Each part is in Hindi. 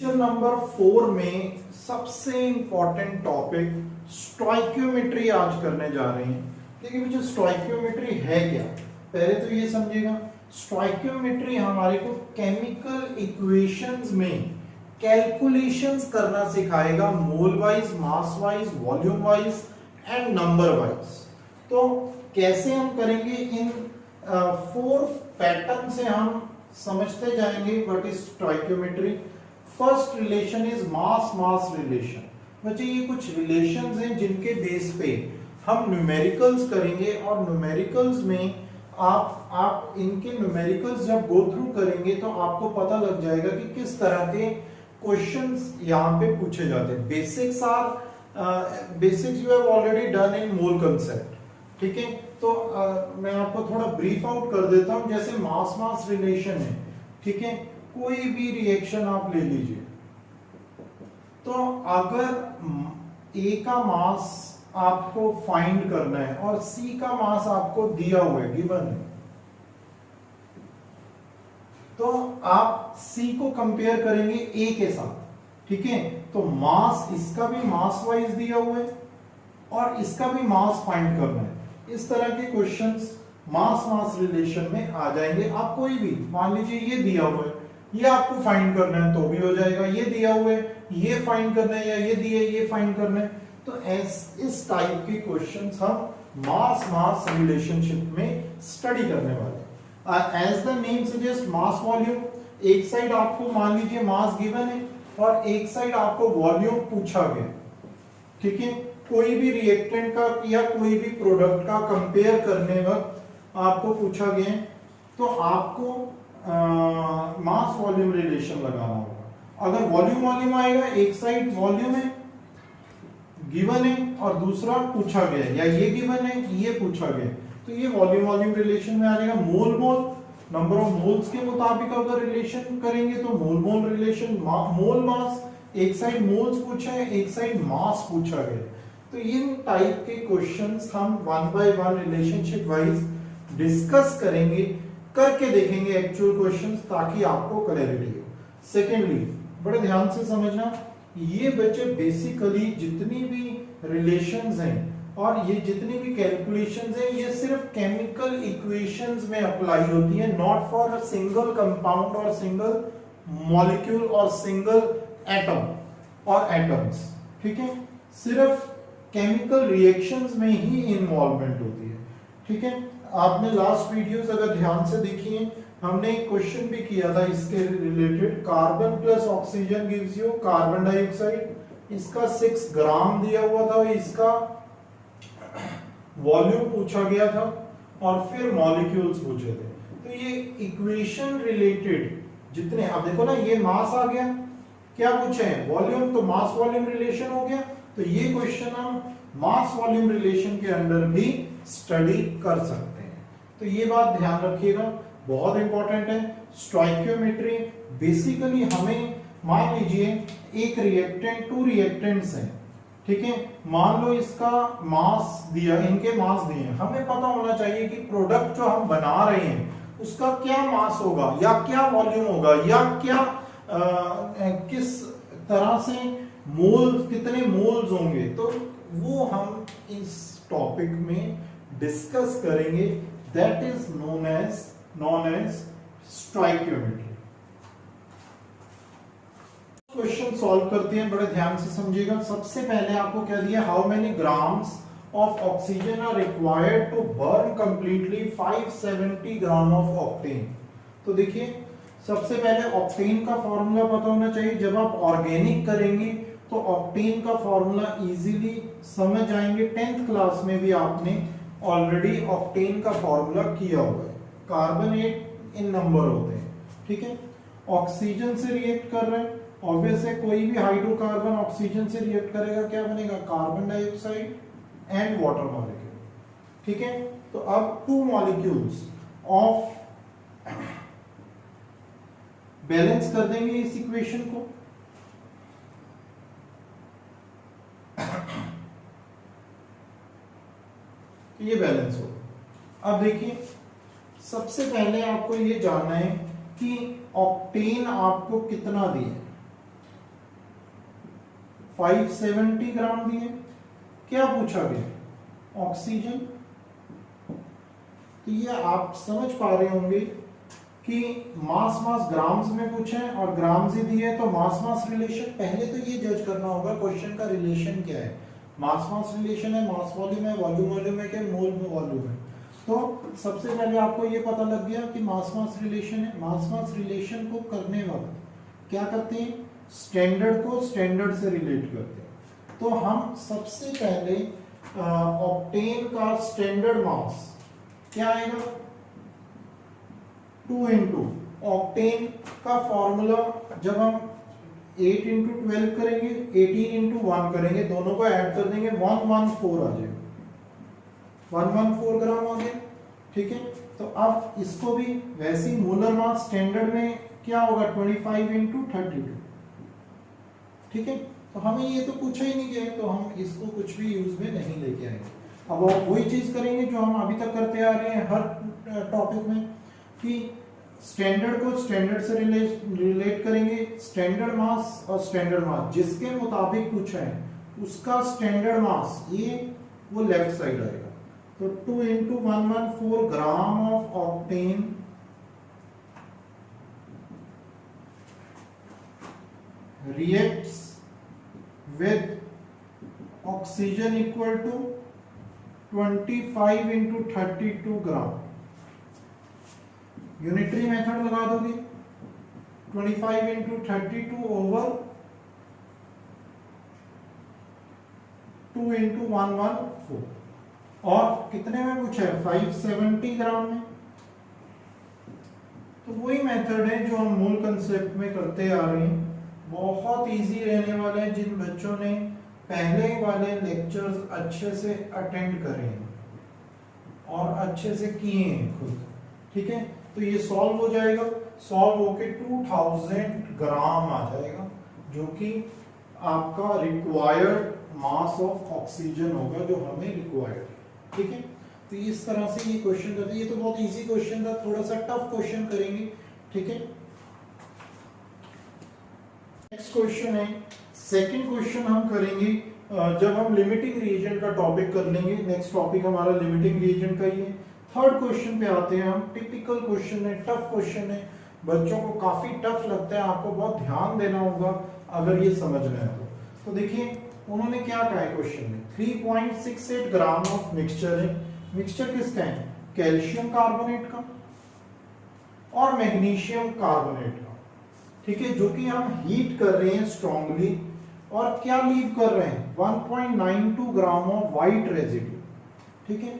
लेक्चर नंबर 4 में सबसे इंपॉर्टेंट टॉपिक स्टोइकियोमेट्री आज करने जा रहे हैं। देखिए मुझे स्टोइकियोमेट्री है क्या, पहले तो ये समझिएगा। स्टोइकियोमेट्री हमारे को केमिकल इक्वेशंस में कैलकुलेशंस करना सिखाएगा, mole wise, mass wise, volume wise and number wise. तो कैसे हम करेंगे, इन 4 पैटर्न से हम समझते जाएंगे what is stoichiometry. First relation is mass mass relation. बच्चे ये कुछ रिलेशंस हैं जिनके बेस पे हम न्यूमेरिकल्स करेंगे, और न्यूमेरिकल्स में आप इनके न्यूमेरिकल्स जब गो थ्रू करेंगे तो आपको पता लग जाएगा कि किस तरह के क्वेश्चंस यहाँ पे पूछे जाते हैं। Basics you have already done in mole concept, ठीक है। तो मैं आपको थोड़ा ब्रीफ आउट कर देता हूं। जैसे मास मास रिलेशन है, ठीक है, कोई भी रिएक्शन आप ले लीजिए, तो अगर ए का मास आपको फाइंड करना है और सी का मास आपको दिया हुआ है, गिवन है, तो आप सी को कंपेयर करेंगे ए के साथ, ठीक है। तो मास, इसका भी मास वाइज दिया हुआ है और इसका भी मास फाइंड करना है। इस तरह के क्वेश्चंस मास मास रिलेशन में आ जाएंगे। आप कोई भी, मान लीजिए ये दिया हुआ है, ये आपको फाइंड करना है तो भी हो जाएगा। ये दिया हुआ है, ये फाइंड करना है, या ये दिया है, ये फाइंड करना है। तो इस टाइप के क्वेश्चंस हम मास मास रिलेशनशिप में स्टडी करने वाले हैं। As the name suggest, mass volume, एक साइड आपको मान लीजिए मास गिवन है और एक साइड आपको वॉल्यूम पूछा गया, ठीक है। कोई भी रिएक्टेंट का या कोई भी प्रोडक्ट का कंपेयर करने वक्त आपको पूछा गया है, तो आपको मास वॉल्यूम रिलेशन लगाना होगा। अगर वॉल्यूम वॉल्यूम आएगा, एक साइड वॉल्यूम है गिवन है और दूसरा पूछा गया है, या ये गिवन है ये पूछा गया है, तो ये वॉल्यूम वॉल्यूम रिलेशन में आ जाएगा। मोल मोल, नंबर ऑफ मोल्स के मुताबिक अगर रिलेशन करेंगे तो मोल मोल रिलेशन। मोल मास, एक साइड मोल्स पूछा है, एक साइड मास पूछा गया। तो इन टाइप के क्वेश्चंस हम one by one relationship wise discuss करेंगे, करके देखेंगे एक्चुअल क्वेश्चंस, ताकि आपको क्लैरिटी हो। सेकेंडली, बड़े ध्यान से समझना, ये बच्चे बेसिकली जितनी भी रिलेशंस हैं और ये जितनी भी कैलकुलेशंस हैं, ये सिर्फ केमिकल इक्वेशंस में अप्लाई होती है, नॉट फॉर सिंगल कंपाउंड और सिंगल मॉलिक्यूल और सिंगल एटम और एटम्स, ठीक है। सिर्फ केमिकल रिएक्शंस में ही इन्वॉल्वमेंट होती है, ठीक है। आपने लास्ट वीडियोस अगर ध्यान से देखी हैं, हमने एक क्वेश्चन भी किया था इसके related. Carbon plus oxygen gives you carbon dioxide. इसका 6 ग्राम दिया हुआ था, इसका वॉल्यूम पूछा गया था और फिर मॉलिक्यूल्स पूछे थे। तो ये इक्वेशन रिलेटेड जितने, आप देखो ना, ये मास आ गया, क्या पूछे हैं, वॉल्यूम, तो मास वॉल्यूम रिलेशन हो गया। तो ये क्वेश्चन हम मास वॉल्यूम रिलेशन के अंदर भी स्टडी कर सकते हैं। तो ये बात ध्यान रखिएगा, बहुत इंपॉर्टेंट है। स्टोइकियोमेट्री बेसिकली हमें, मान लीजिए एक रिएक्टेंट, 2 रिएक्टेंट्स हैं, ठीक है। मान लो इसका मास दिया, इनके मास दिए, हमें पता होना चाहिए कि प्रोडक्ट जो हम बना रहे हैं उसका क्या मास होगा, या क्या वॉल्यूम होगा, या क्या किस तरह से मोल, कितने मोल्स होंगे। तो वो हम इस टॉपिक में डिस्कस करेंगे, that is known as stoichiometry. Question solve करते हैं, बड़े ध्यान से समझिएगा। सबसे पहले आपको क्या दिया, how many grams of oxygen are required to burn completely 570 gram of octane. तो देखिए, सबसे पहले ऑक्टेन का फॉर्मूला पता होना चाहिए। जब आप ऑर्गेनिक करेंगे तो ऑक्टेन का फॉर्मूला इजीली समझ जाएंगे। 10th क्लास में भी आपने ऑलरेडी ऑक्टेन का फॉर्मूला किया हुआ है। कार्बोनेट इन नंबर होते हैं, ठीक है। ऑक्सीजन से रिएक्ट कर रहे हैं, ऑब्वियस है, कोई भी हाइड्रोकार्बन ऑक्सीजन से रिएक्ट करेगा, क्या बनेगा, carbon dioxide and water molecule, ठीक है। तो अब 2 मॉलिक्यूल्स ऑफ, बैलेंस कर देंगे इस इक्वेशन को। ये बैलेंस हो। अब देखिए, सबसे पहले आपको ये जानना है कि ऑक्टेन आपको कितना दिया, 570 ग्राम दिए। क्या पूछा गया? ऑक्सीजन। तो ये आप समझ पा रहे होंगे कि मास मास ग्राम्स में पूछे और ग्राम्स ही दिए, तो मास मास रिलेशन पहले तो ये जज करना होगा क्वेश्चन का रिलेशन क्या है। मास मास रिलेशन है, मास वॉल्यूम है, वॉल्यूम है, क्या मोल में वॉल्यूम है। तो सबसे पहले आपको ये पता लग गया कि मास मास रिलेशन है। मास मास रिलेशन को करने वक्त क्या करते हैं? स्टैंडर्ड को स्टैंडर्ड से रिलेट करते हैं। तो हम सबसे पहले ऑक्टेन का स्टैंडर्ड मास क्या आएगा? 2 इंटू ऑक्टेन का फॉर्मूला जब हम 8 इंटू 12 करेंगे, 18 इंटू 1 करेंगे, दोनों को ऐड कर देंगे, 114 आ जाएगा। 114 ग्राम आ गया। ठीक है, तो अब इसको भी वैसे ही मोलर मास स्टैंडर्ड में क्या होगा? 25 इंटू 32। ठीक है, तो हमें ये तो पूछा ही नहीं गया, तो हम इसको कुछ भी यूज में नहीं लेके आएंगे। अब वही चीज करेंगे जो हम अभी तक करते आ रहे हैं हर टॉपिक में, कि स्टैंडर्ड को स्टैंडर्ड से रिलेट करेंगे। स्टैंडर्ड मास और स्टैंडर्ड मास जिसके मुताबिक पूछा है उसका स्टैंडर्ड मास ये वो लेफ्ट साइड आएगा। तो 2 into 114 gram of octane reacts with oxygen equal to 25 into 32 gram. Unitary method लगा दोगे, 25 into 32 ओवर 2 into 114। और कितने में पूछा है? 570 ग्राम में। तो वही मेथड है जो हम मूल कंसेप्ट में करते आ रहे हैं। बहुत इजी रहने वाला है जिन बच्चों ने पहले वाले लेक्चर्स अच्छे से अटेंड करे हैं और अच्छे से किए हैं खुद। ठीक है, तो ये सॉल्व हो जाएगा। सॉल्व होके 2000 ग्राम आ जाएगा, जो कि आपका रिक्वायर्ड मास ऑफ ऑक्सीजन होगा जो हमें रिक्वायर्ड है। ठीक है, तो इस तरह से ये क्वेश्चन करते हैं। ये तो बहुत इजी क्वेश्चन था, थोड़ा सा टफ क्वेश्चन करेंगे। ठीक है, नेक्स्ट क्वेश्चन है, सेकंड क्वेश्चन हम करेंगे जब हम लिमिटिंग रिएजेंट का टॉपिक कर लेंगे। नेक्स्ट टॉपिक हमारा लिमिटिंग रिएजेंट का ही है। थर्ड क्वेश्चन पे आते हैं हम। टिपिकल क्वेश्चन है, टफ क्वेश्चन है, बच्चों को काफी टफ लगता है, आपको बहुत ध्यान देना होगा अगर ये समझना है तो देखिए उन्होंने क्या कहा है क्वेश्चन में। 3.68 ग्राम ऑफ मिक्सचर है। मिक्सचर किसका है? कैल्शियम कार्बोनेट का और मैग्नीशियम कार्बोनेट का। ठीक है, जो कि हम हीट कर रहे हैं स्ट्रांगली, और क्या लीव कर रहे हैं? 1.92 ग्राम ऑफ व्हाइट रेजिड्यू। ठीक है,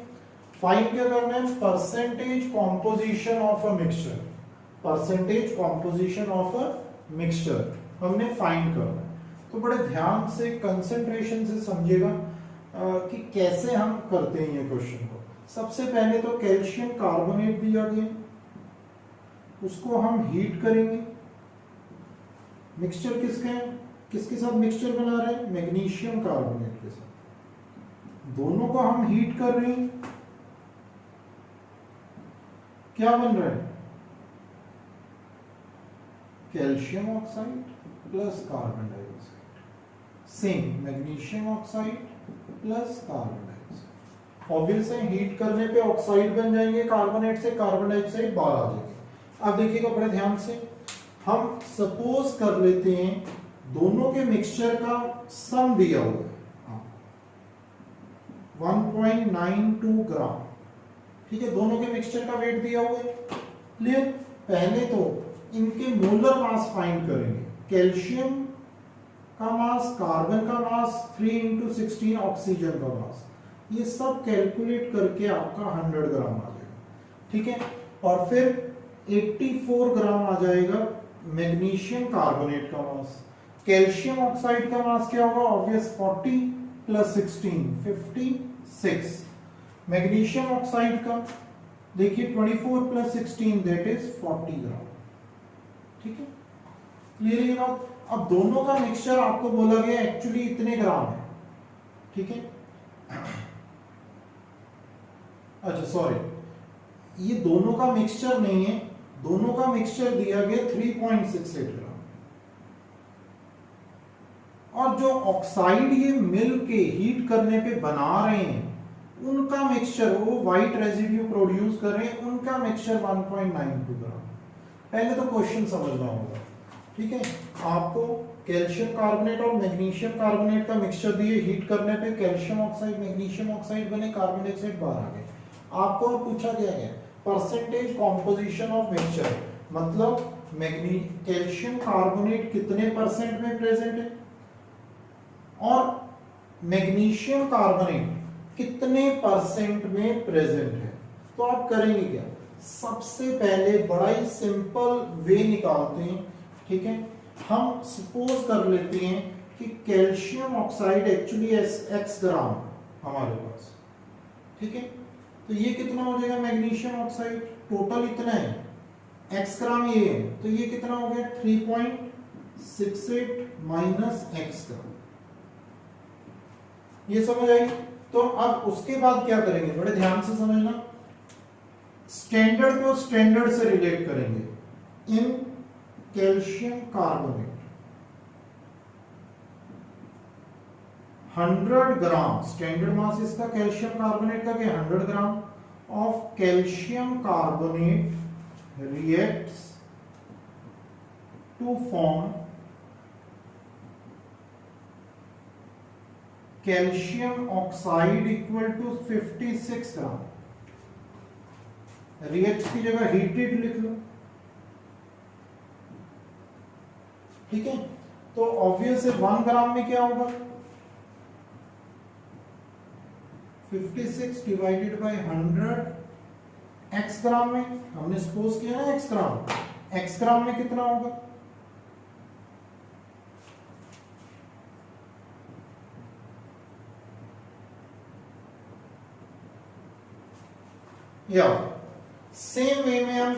फाइंड क्या करना है? Percentage composition of a mixture. Percentage composition of a mixture हमने फाइंड करना है। तो बड़े ध्यान से कंसंट्रेशन से समझिएगा कि कैसे हम करते हैं ये क्वेश्चन को। सबसे पहले तो कैल्शियम कार्बोनेट दिया गया, उसको हम हीट करेंगे। मिक्सचर किसके साथ मिक्सचर बना रहे हैं? मैग्नीशियम कार्बोनेट के साथ। दोनों को हम हीट कर रहे हैं, क्या बन रहा है? Calcium oxide plus carbon dioxide. Same magnesium oxide plus carbon dioxide. Obvious है, हीट करने पे ऑक्साइड बन जाएंगे कार्बोनेट से, कार्बन डाइऑक्साइड बाहर आ जाएंगे। अब देखिएगा बड़े ध्यान से, हम सपोज कर लेते हैं दोनों के मिक्सचर का सम दिया हुआ है 1.92 ग्राम। ठीक है, दोनों के मिक्सचर का वेट दिया हुआ है। क्लियर? पहले तो इनके मोलर मास फाइंड करेंगे। कैल्शियम का मास, कार्बन का मास, 3 into 16 ऑक्सीजन का मास, ये सब कैलकुलेट करके आपका 100 ग्राम आ जाएगा। ठीक है, और फिर 84 ग्राम आ जाएगा मैग्नीशियम कार्बोनेट का मास। कैल्शियम ऑक्साइड का मास क्या होगा? Obvious 40 plus 16 56। मैग्नीशियम ऑक्साइड का देखिए 24 प्लस 16 दैट इज 40 ग्राम। ठीक है, क्लियर है ये बात? अब दोनों का मिक्सचर आपको बोला गया एक्चुअली इतने ग्राम है। ठीक है, अच्छा सॉरी, ये दोनों का मिक्सचर नहीं है, दोनों का मिक्सचर दिया गया 3.68 ग्राम, और और जो ऑक्साइड ये मिल के हीट करने पे बना रहे हैं उनका मिक्सचर, वो व्हाइट रेजिड्यू प्रोड्यूस कर रहे हैं, उनका मिक्सचर 1.92 ग्राम। पहले तो क्वेश्चन समझना होगा, ठीक है। आपको कैल्शियम कार्बोनेट और मैग्नीशियम कार्बोनेट का मिक्सचर दिए, हीट करने पे कैल्शियम ऑक्साइड मैग्नीशियम ऑक्साइड बने, कार्बन डाइऑक्साइड बाहर आ गए। आपको पूछा गया है परसेंटेज कॉम्पोजिशन ऑफ मिक्सचर, मतलब कैल्शियम कार्बोनेट कितने परसेंट में प्रेजेंट है और मैग्नीशियम कार्बोनेट कितने परसेंट में प्रेजेंट है। तो आप करेंगे क्या, सबसे पहले बड़ा ही सिंपल वे निकालते हैं, ठीक है। हम सपोज कर लेते हैं कि कैल्शियम ऑक्साइड एक्चुअली x ग्राम हमारे पास, ठीक है। तो ये कितना हो जाएगा मैग्नीशियम ऑक्साइड, टोटल इतना है, x ग्राम ये है, तो ये कितना हो गया 3.68 माइनस x ग्राम। ये समझ आई। तो अब उसके बाद क्या करेंगे, बड़े ध्यान से समझना, स्टैंडर्ड को स्टैंडर्ड से रिलेट करेंगे। इन calcium carbonate 100 gram, standard mass इसका कैल्शियम कार्बोनेट का क्या 100 gram of calcium carbonate reacts to form calcium oxide equal to 56 gram. React की जगह हीटेड लिख लो, ठीक है। तो ऑब्वियस है 1 ग्राम में क्या होगा 56 डिवाइडेड बाय 100, x ग्राम में हमने सपोज किया ना x ग्राम में कितना होगा, या सेम वे में हम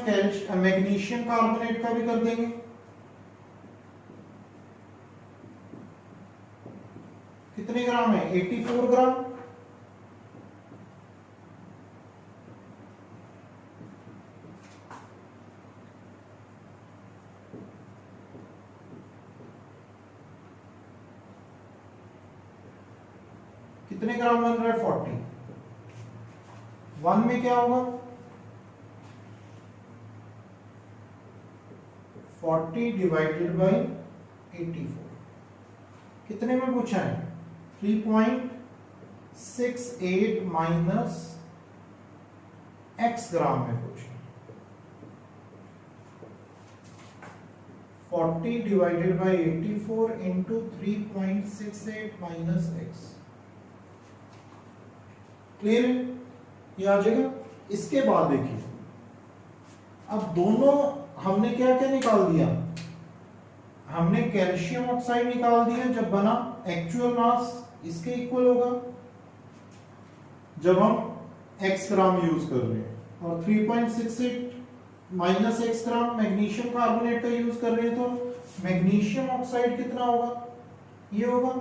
मैग्नीशियम कार्बोनेट का भी कर देंगे। कितने ग्राम है 84 ग्राम, कितने ग्राम बन रहा है 40। 1 में क्या होगा 40 डिवाइडेड बाई 84, कितने में पूछा है 3.68 माइनस x ग्राम में पूछा। 40 divided by 84 into 3.68 minus x, clear है, ये आ जाएगा। इसके बाद देखिए, अब दोनों हमने क्या क्या निकाल दिया, हमने कैल्शियम ऑक्साइड निकाल दिया जब बना, एक्चुअल मास इसके इक्वल होगा जब हम x ग्राम यूज कर रहे हैं, और 3.68 माइनस x ग्राम मैग्नीशियम कार्बोनेट का यूज कर रहे हैं, तो मैग्नीशियम ऑक्साइड कितना होगा ये होगा।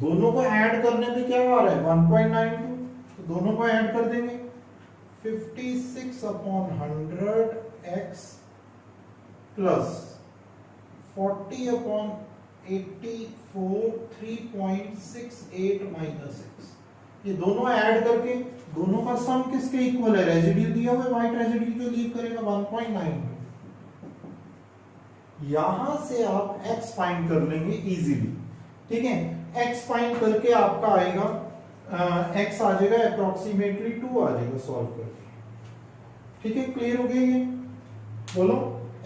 दोनों को ऐड करने पे क्या आ रहा है 1.92, तो दोनों को ऐड कर देंगे 56/100 x प्लस 40/84 3.68 माइनस x, ये दोनों ऐड करके दोनों का सम किसके इक्वल है, रेजिड्यू दिया हुआ है व्हाइट रेजिड्यू जो लीव करेगा 1.92। यहां से आप x फाइंड कर लेंगे इजीली, ठीक है। x फाइंड करके आपका आएगा x आ जाएगा अप्रोक्सीमेटली 2 आ जाएगा सॉल्व करके, ठीक है। क्लियर हो गया ये, बोलो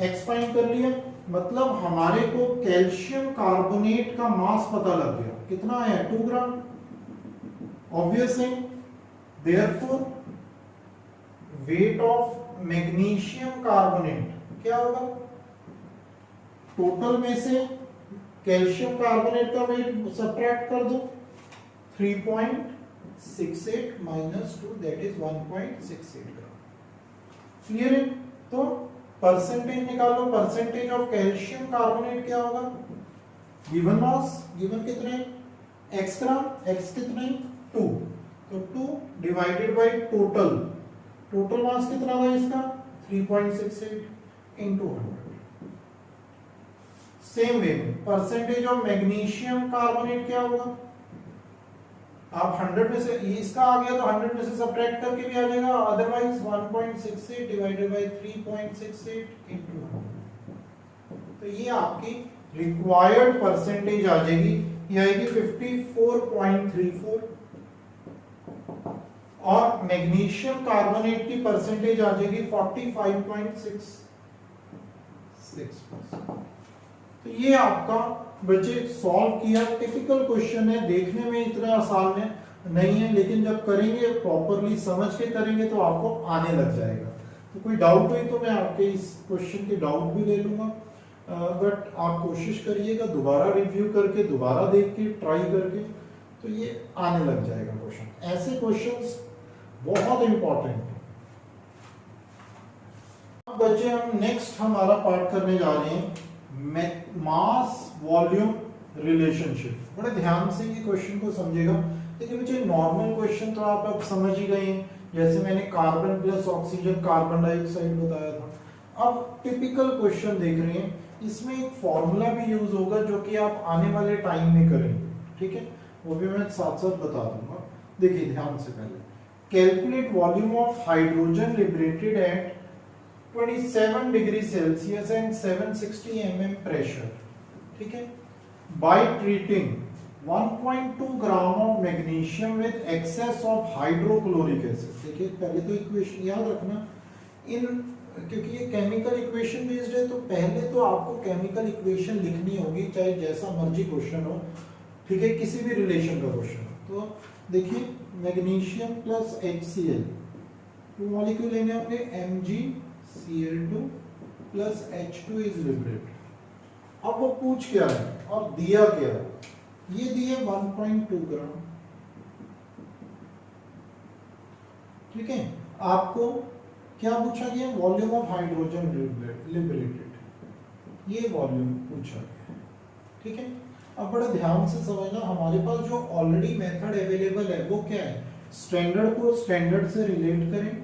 x फाइंड कर लिया, मतलब हमारे को कैल्शियम कार्बोनेट का मास पता लग गया, कितना है 2 ग्राम, ऑब्वियस है। Therefore weight of magnesium carbonate क्या होगा, टोटल में से कैल्शियम कार्बोनेट का वेट सब्ट्रैक्ट कर दो, 3.68 minus 2 that is 1.68 gram, clear है। तो परसेंटेज निकालो, परसेंटेज ऑफ कैल्शियम कार्बोनेट क्या होगा, गिवन मास, गिवन कितने x ग्राम, x कितने 2, तो 2 divided by total, total mass कितना था इसका 3.68 इनटू 100। सेम वे में परसेंटेज ऑफ मैग्नीशियम कार्बोनेट क्या होगा, आप 100 में से इसका आ गया तो 100 में से सब्ट्रैक्ट करके भी आ जाएगा, अदरवाइज 1.68 डिवाइडेड बाय 3.68 इनटू 100। तो ये आपकी रिक्वायर्ड परसेंटेज आ जाएगी, ये आएगी 54.34 और मैग्नीशियम कार्बोनेट की परसेंटेज आ जाएगी 45.66। तो ये आपका बच्चे सॉल्व किया, टिपिकल क्वेश्चन है, देखने में इतना आसान है नहीं है, लेकिन जब करेंगे प्रॉपरली समझ के करेंगे तो आपको आने लग जाएगा। तो कोई डाउट हुई तो मैं आपके इस क्वेश्चन के डाउट भी ले लूंगा, बट आप कोशिश करिएगा दोबारा रिव्यू करके, दोबारा देख के, ट्राई करके, तो ये आने लग जाएगा क्वेश्चन। ऐसे क्वेश्चंस बहुत इंपॉर्टेंट है। अब बच्चे हम नेक्स्ट हमारा पार्ट करने जा रहे हैं मास वॉल्यूम रिलेशनशिप। बड़े ध्यान से ये क्वेश्चन को समझेगा। देखिए बच्चे नॉर्मल क्वेश्चन तो आप अब समझ ही गए हैं, जैसे मैंने carbon plus oxygen carbon dioxide बताया था। अब टिपिकल क्वेश्चन देख रहे हैं, इसमें एक फॉर्मूला भी यूज होगा जो कि आप आने वाले टाइम में करेंगे, ठीक है, वो भी मैं साथ साथ बता दूंगा। देखिए ध्यान से, पहले calculate volume of hydrogen liberated at 27 degree Celsius and 760 mm pressure, ठीक है, by treating 1.2 gram of magnesium with excess of hydrochloric acid. देखिए पहले तो इक्वेशन याद रखना, इन क्योंकि ये केमिकल इक्वेशन बेस्ड है तो पहले तो आपको केमिकल इक्वेशन लिखनी होगी, चाहे जैसा मर्जी क्वेश्चन हो, ठीक है, किसी भी रिलेशन का क्वेश्चन हो। तो देखिए magnesium plus HCl, two molecule लेने होंगे, MgCl2 plus H2 is liberated. अब वो पूछ क्या है और दिया क्या है, ये दिए 1.2 ग्राम, ठीक है। आपको क्या पूछा गया, वॉल्यूम ऑफ हाइड्रोजन लिबरेटेड, ये वॉल्यूम पूछा गया, ठीक है। अब बड़ा ध्यान से समझना, हमारे पास जो ऑलरेडी मेथड अवेलेबल है वो क्या है, स्टैंडर्ड को स्टैंडर्ड से रिलेट करें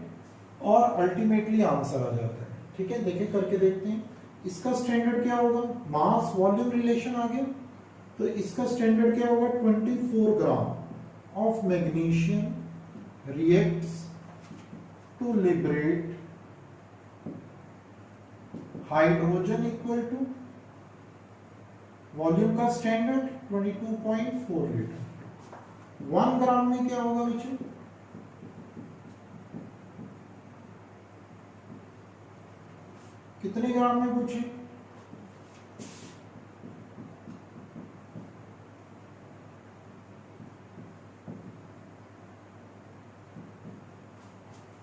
और अल्टीमेटली आंसर आ जाता है, ठीक है। देखिए करके देखते हैं, इसका स्टैंडर्ड क्या होगा, मास वॉल्यूम रिलेशन आ गया, तो इसका स्टैंडर्ड क्या होगा, 24 gram of magnesium reacts to liberate hydrogen equal to volume का स्टैंडर्ड 22.4 लीटर। 1 ग्राम में क्या होगा बच्चे, कितने ग्राम में पूछे,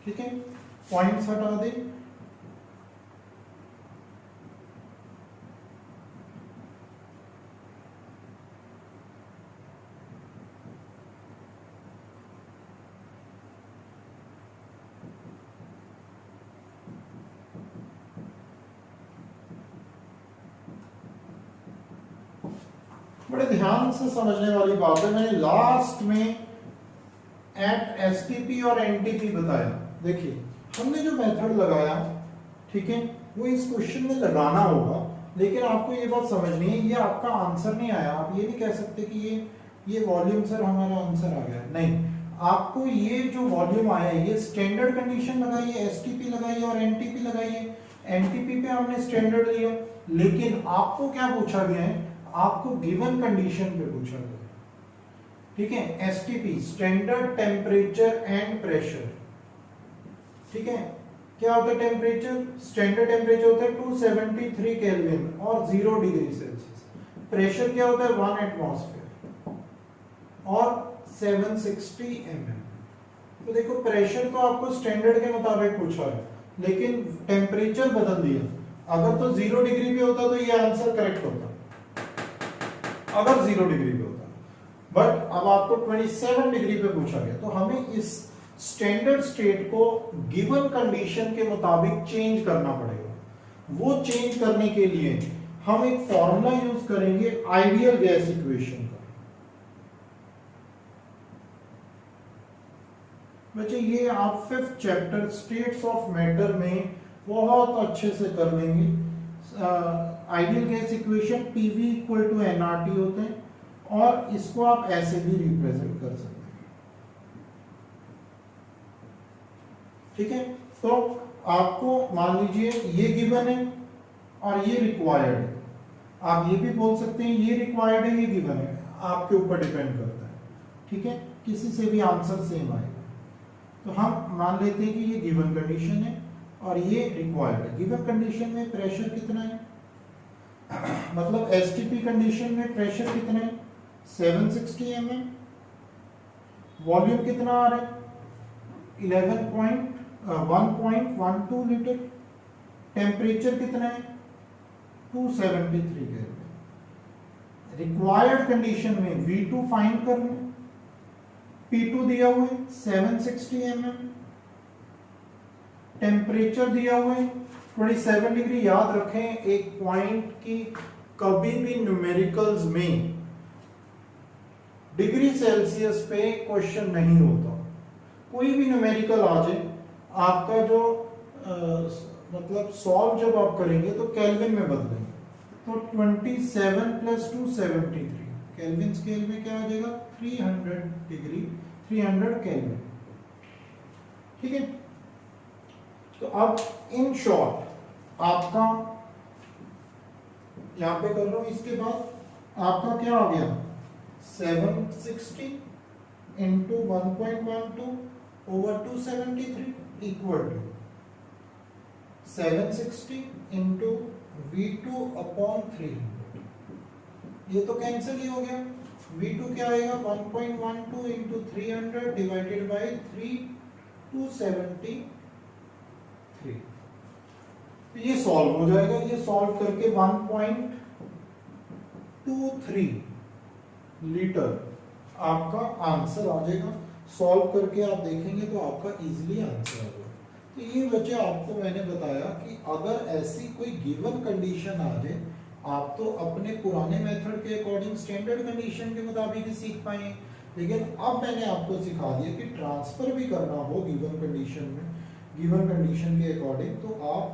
ठीक है, पॉइंट्स हटा दे। बड़े ध्यान से समझने वाली बात है, मैंने लास्ट में एट एसटीपी और एनटीपी बताया। देखिए हमने जो मेथड लगाया, ठीक है, वो इस क्वेश्चन में लगाना होगा, लेकिन आपको ये बात समझनी है, ये आपका आंसर नहीं आया, आप ये नहीं कह सकते कि ये वॉल्यूम सर हमारा आंसर आ गया, नहीं। आपको ये जो वॉल्यूम आया है, ये स्टैंडर्ड कंडीशन लगाइए, एसटीपी लगाइए और एनटीपी लगाइए। एनटीपी पे हमने स्टैंडर्ड लिया, लेकिन आपको क्या पूछा गया है, आपको गिवन कंडीशन पे पूछा गया, ठीक है। STP standard temperature and pressure, ठीक है। क्या होता है टेम्परेचर, स्टैंडर्ड टेम्परेचर होता है 273 केल्विन और 0 डिग्री सेल्सियस। प्रेशर क्या होता है 1 एटमॉस्फेयर और 760 mm। तो देखो प्रेशर तो आपको स्टैंडर्ड के मुताबिक पूछा है, लेकिन टेम्परेचर बदल दिया। अगर तो 0 डिग्री पे होता तो ये आंसर करेक्ट होता, अगर 0 डिग्री पे होता, बट अब आपको 27 डिग्री पे पूछा गया, तो हमें इस स्टैंडर्ड स्टेट को गिवन कंडीशन के मुताबिक चेंज करना पड़ेगा। वो चेंज करने के लिए हम एक फॉर्मूला यूज करेंगे आइडियल गैस इक्वेशन का। बच्चे ये आप 5th chapter states of matter में बहुत अच्छे से कर लेंगे, ideal gas equation PV equal to nRT होते हैं, और इसको आप ऐसे भी रिप्रेजेंट कर सकते हैं। ठीक है, तो आपको मान लीजिए ये गिवन है और ये रिक्वायर्ड है, आप ये भी बोल सकते हैं ये रिक्वायर्ड है ये गिवन है, आपके ऊपर डिपेंड करता है। ठीक है, किसी से भी आंसर सेम आएगा। तो हम मान लेते हैं कि ये गिवन कंडीशन है और ये रिक्वायर्ड है। गिवन कंडीशन में प्रेशर कितना है, मतलब एसटीपी कंडीशन में प्रेशर कितना है 760 mm, वॉल्यूम कितना आ रहा है 1.12 लीटर, टेम्परेचर कितना है 273 केल्विन। रिक्वायर्ड कंडीशन में V2 फाइंड करना है, P2 दिया हुआ है 760 mm, टेम्परेचर दिया हुआ है 27 डिग्री। याद रखें एक पॉइंट की कभी भी न्यूमेरिकल्स में डिग्री सेल्सियस पे क्वेश्चन नहीं होता। कोई भी न्यूमेरिकल आ जाए, आपका जो मतलब सॉल्व जब आप करेंगे तो केल्विन में बदलेंगे, तो 27 प्लस 2 73, केल्विन स्केल में क्या आ जाएगा 300 डिग्री 300 केल्विन। ठीक है, तो अब इन शॉर्ट आपका यहां पे कर रहा हूं, इसके बाद आपका क्या आ गया 760 into 1.12 over 273 equal to 760 into V2 upon 300। ये तो कैंसिल ही हो गया, V2 क्या आएगा 1.12 इंटू 300 डिवाइडेड बाई 273। तो ये सॉल्व हो जाएगा, ये सॉल्व करके 1.23 लीटर आपका आंसर आ जाएगा। सॉल्व करके आप देखेंगे तो आपका इजीली आंसर आ जाएगा। तो ये बच्चे आपको मैंने बताया कि अगर ऐसी कोई गिवन कंडीशन आ जाए, आप तो अपने पुराने मेथड के अकॉर्डिंग स्टैंडर्ड कंडीशन के मुताबिक ही सीख पाए, लेकिन अब मैंने आपको सिखा दिया कि ट्रांसफर भी करना हो गिवन कंडीशन में, गिवन कंडीशन के अकॉर्डिंग, तो आप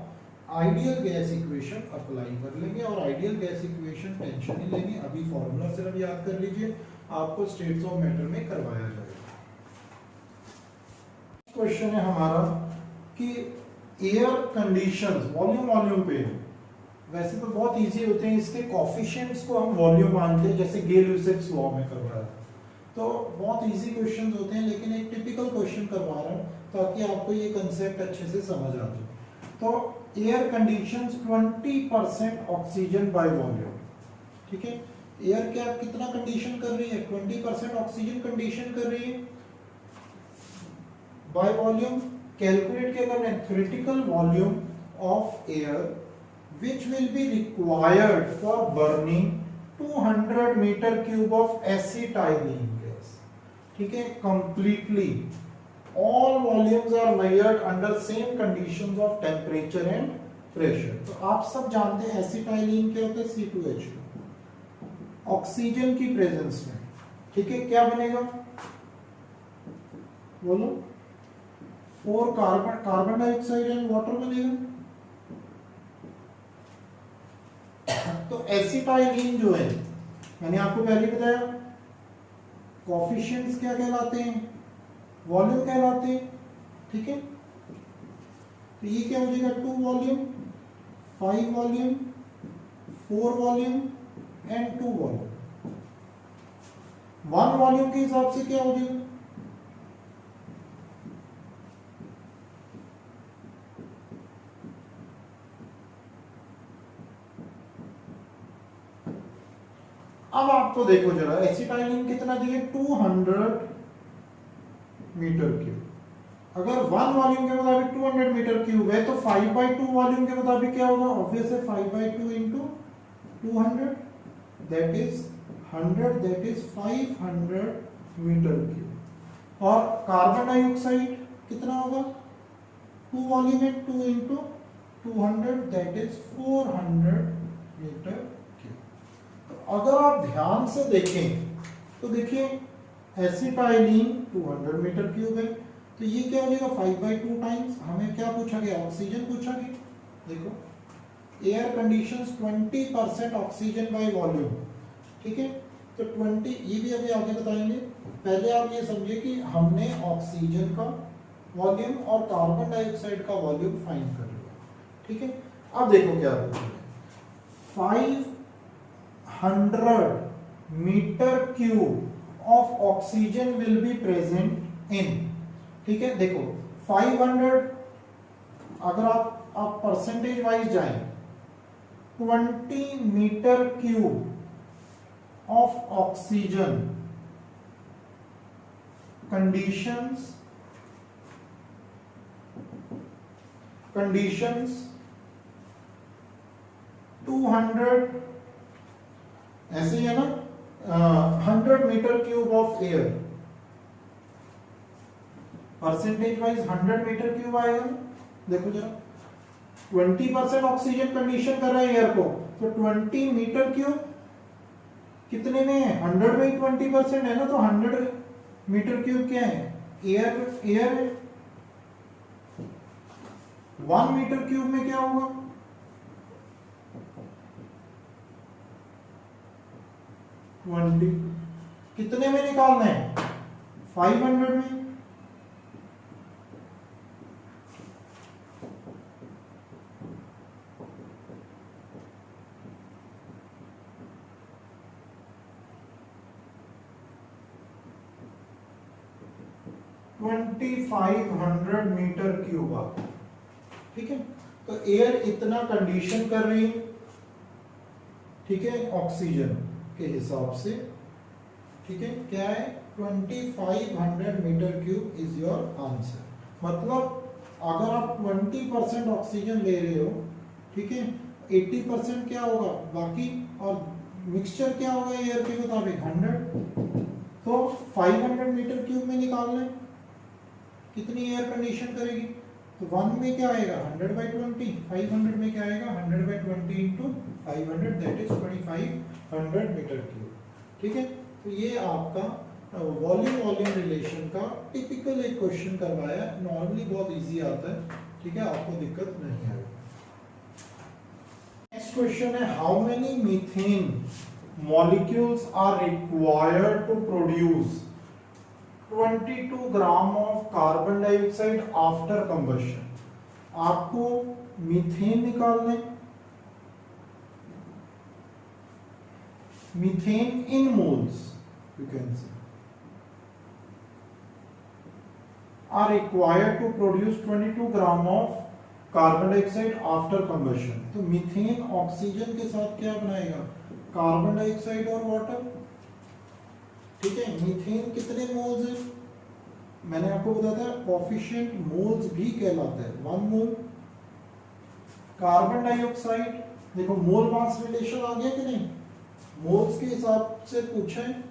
आइडियल गैस इक्वेशन अप्लाई कर लेंगे। और आइडियल गैस इक्वेशन टेंशन नहीं लेंगे, अभी फॉर्मूला सिर्फ याद कर लीजिए, आपको स्टेट्स ऑफ मैटर में करवाया जाएगा। क्वेश्चन है हमारा कि एयर कंडीशंस वॉल्यूम पे, वैसे तो बहुत इजी होते हैं, इसके कोफिशिएंट्स को हम वॉल्यूम मानते हैं, जैसे गेल-ल्यूसेक्स लॉ में करवाया, तो बहुत इजी क्वेश्चंस होते हैं, लेकिन एक टिपिकल क्वेश्चन करवा रहा हूं ताकि आपको ये कंसेप्ट अच्छे से समझ आ जाए। तो air conditions 20% oxygen by volume. ठीक है, एयर क्या कितना कंडीशन कर रही है 20% ऑक्सीजन कंडीशन कर रही है बाय वॉल्यूम। कैलकुलेट क्या करना है, theoretical volume of air which will be required for burning 200 meter cube of acetylene gas. ठीक है, completely all volumes are measured under same conditions of temperature and pressure. तो आप सब जानते हैं एसिटाइलिन क्या होता है C2H2 ऑक्सीजन की प्रेजेंस में। ठीक है, क्या बनेगा बोलो 4 कार्बन डाइऑक्साइड एंड वाटर बनेगा। तो एसिटाइलिन जो है मैंने आपको पहले बताया, कोफिशिएंट्स क्या कहलाते हैं वॉल्यूम कहलाते हैं। ठीक है, तो ये क्या हो जाएगा 2 volume 5 volume 4 volume and 2 volume. 1 volume के हिसाब से क्या हो जाएगा अब आपको देखो जरा एसिटाइलिन कितना दिए 200 मीटर क्यूब। अगर 1 वॉल्यूम के मुताबिक 200 मीटर क्यूब है तो 5/2 वॉल्यूम के मुताबिक क्या होगा, ऑब्वियस है 5/2 into 200 that is 100 that is 500 metre cube. और कार्बन डाइऑक्साइड कितना होगा 2 वॉल्यूम है 2 इंटू 200 दैट इज 400 मीटर। अगर आप ध्यान से देखें तो देखिए एसिटाइलिन 200 मीटर क्यूब है, तो ये क्या हो जाएगा 5/2 टाइम्स। हमें क्या पूछा गया ऑक्सीजन पूछा गया। देखो air conditions 20% oxygen by volume, ठीक है। तो 20 ये भी अभी आगे बताएंगे। पहले आप ये समझिए कि हमने ऑक्सीजन का वॉल्यूम और कार्बन डाइऑक्साइड का वॉल्यूम फाइंड कर लिया, ठीक है। अब देखो क्या होता है, 500 metre cube of oxygen will be present in, ठीक है। देखो 500 अगर आप परसेंटेज वाइज जाएं, 20 metre cube of oxygen conditions 200 ऐसे ही है ना, 100 metre cube of air, percentage wise 100 metre cube आएगा। देखो जरा 20% ऑक्सीजन कंडीशन कर रहा है एयर को, तो 20 मीटर क्यूब कितने में है, 100 में 20% है ना, तो 100 मीटर क्यूब क्या है, एयर है। 1 मीटर क्यूब में क्या होगा, 20 कितने में निकालना है, 500 में। ट्वेंटी 500 मीटर क्यूब आ, ठीक है। तो एयर इतना कंडीशन कर रही है, ठीक है, ऑक्सीजन के हिसाब से, ठीक है। क्या है, 2500 metre cube is your answer. मतलब अगर आप 20% ऑक्सीजन ले रहे हो, ठीक है, 80% क्या होगा बाकी, और मिक्सचर क्या होगा एयर के मुताबिक 100, तो 500 मीटर क्यूब में निकालना है कितनी एयर कंडीशन करेगी, तो 1 में क्या आएगा 100/20, 500 में क्या आएगा 100/20 into 500, that is 2500 metre cube, ठीक है। तो ये आपका वॉल्यूम रिलेशन का टिपिकल एक क्वेश्चन करवाया, नॉर्मली बहुत इजी आता है, ठीक है, आपको दिक्कत नहीं आएगी। नेक्स्ट क्वेश्चन है, how many methane molecules are required to produce 22 gram of carbon dioxide after combustion. आपको मीथेन निकालना है, methane in moles you can say are required to produce 22 gram of carbon dioxide after combustion. तो मीथेन ऑक्सीजन के साथ क्या बनाएगा, कार्बन डाइऑक्साइड और वाटर, ठीक है। मीथेन कितने मोल्स है, मैंने आपको बताया था कोफिशिएंट मोल्स भी कहलाता है, 1 मोल। कार्बन डाइऑक्साइड देखो मोल मास रिलेशन आ गया कि नहीं, मोल्स के हिसाब से पूछा है,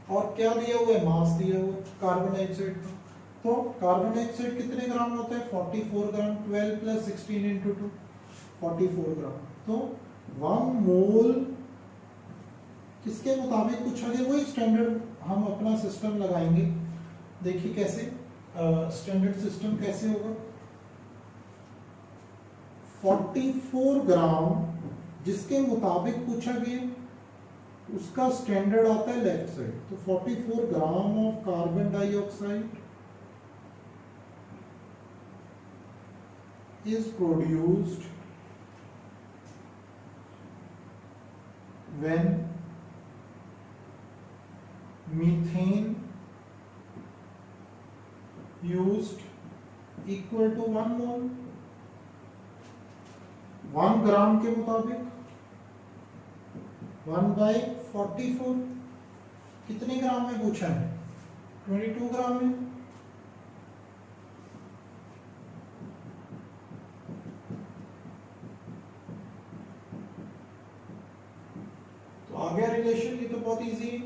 और क्या दिया हुआ है, मास दिया हुआ है कार्बन डाइऑक्साइड का। तो कार्बन डाइऑक्साइड कितने ग्राम होता है, 44 ग्राम, 12 + 16 × 2 44 ग्राम। तो 1 मोल किसके मुताबिक पूछा गया, वही स्टैंडर्ड हम अपना सिस्टम लगाएंगे। देखिए कैसे स्टैंडर्ड सिस्टम कैसे होगा, 44 ग्राम जिसके मुताबिक पूछा गया उसका स्टैंडर्ड आता है लेफ्ट साइड। तो 44 ग्राम of carbon dioxide is produced when methane used equal to 1 mole। 1 ग्राम के मुताबिक 1/44 कितने ग्राम में पूछा है, 22 ग्राम में। आ गया रिलेशन, ये तो बहुत इजी है,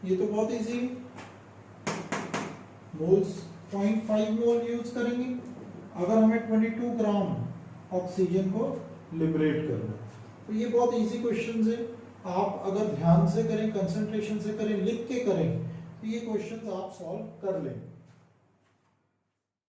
ये तो बहुत इजी है। मोल्स 0.5 मोल यूज करेंगे अगर हमें 22 ग्राम ऑक्सीजन को लिबरेट करना है। तो ये बहुत इजी क्वेश्चंस है, आप अगर ध्यान से करें, कंसंट्रेशन से करें, लिख के करें, तो ये क्वेश्चंस आप सॉल्व कर लें।